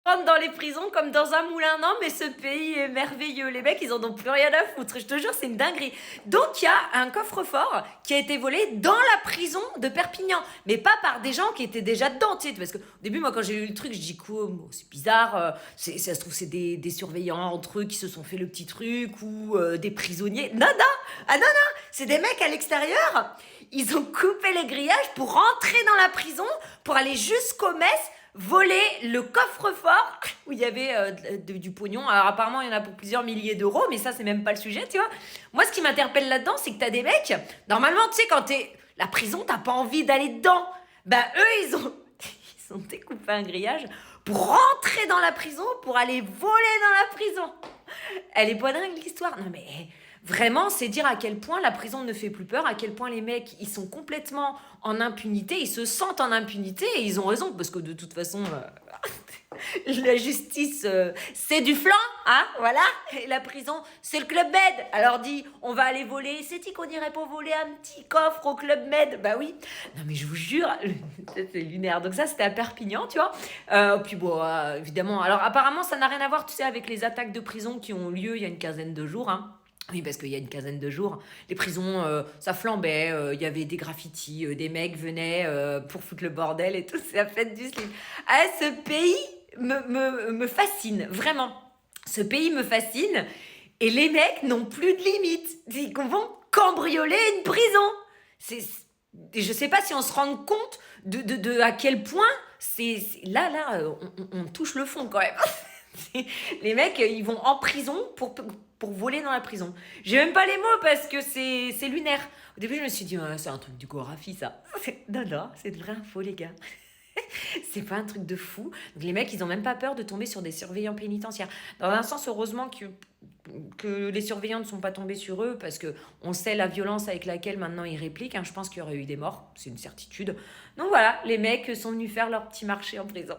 rentrent dans les prisons comme dans un moulin. Non, mais ce pays est merveilleux. Les mecs, ils en ont plus rien à foutre. Je te jure, c'est une dinguerie. Donc, il y a un coffre-fort qui a été volé dans la prison de Perpignan. Mais pas par des gens qui étaient déjà dedans, tu sais. Parce que, au début, moi, quand j'ai lu le truc, je dis quoi, bon, c'est bizarre. Ça se trouve, c'est des surveillants entre eux qui se sont fait le petit truc ou des prisonniers. Non, non. Ah non, non. C'est des mecs à l'extérieur. Ils ont coupé les grillages pour rentrer dans la prison, pour aller jusqu'au Metz, voler le coffre-fort où il y avait du pognon. Alors apparemment, il y en a pour plusieurs milliers d'euros, mais ça, c'est même pas le sujet, tu vois. Moi, ce qui m'interpelle là-dedans, c'est que t'as des mecs, normalement, tu sais, quand t'es... La prison, t'as pas envie d'aller dedans. Bah, eux, ils ont découpé un grillage pour rentrer dans la prison, pour aller voler dans la prison. Elle est pas dingue, l'histoire. Non, mais... Vraiment, c'est dire à quel point la prison ne fait plus peur, à quel point les mecs, ils sont complètement en impunité, ils se sentent en impunité et ils ont raison, parce que de toute façon, la justice, c'est du flan, hein, voilà. Et la prison, c'est le Club Med. Alors dit, on va aller voler, c'est-il qu'on irait pas voler un petit coffre au Club Med? Bah oui. Non mais je vous jure, c'est lunaire. Donc ça, c'était à Perpignan, tu vois. Puis bon, évidemment, alors apparemment, ça n'a rien à voir, tu sais, avec les attaques de prison qui ont lieu il y a une quinzaine de jours, hein. Oui, parce qu'il y a une quinzaine de jours, les prisons, ça flambait, il y avait des graffitis, des mecs venaient pour foutre le bordel et tout, c'est la fête du slip. Ah, ce pays me fascine, vraiment. Ce pays me fascine et les mecs n'ont plus de limites. Ils vont cambrioler une prison. Je sais pas si on se rend compte de à quel point là, on touche le fond quand même. Les mecs, ils vont en prison pour voler dans la prison. J'ai même pas les mots parce que c'est lunaire. Au début, je me suis dit, ouais, c'est un truc du Gorafi, ça. Non, non, c'est de vraie info, les gars. C'est pas un truc de fou. Donc, les mecs, ils ont même pas peur de tomber sur des surveillants pénitentiaires. Dans un sens, heureusement que les surveillants ne sont pas tombés sur eux parce que on sait la violence avec laquelle maintenant ils répliquent, hein. Je pense qu'il y aurait eu des morts, c'est une certitude. Donc voilà, les mecs sont venus faire leur petit marché en prison.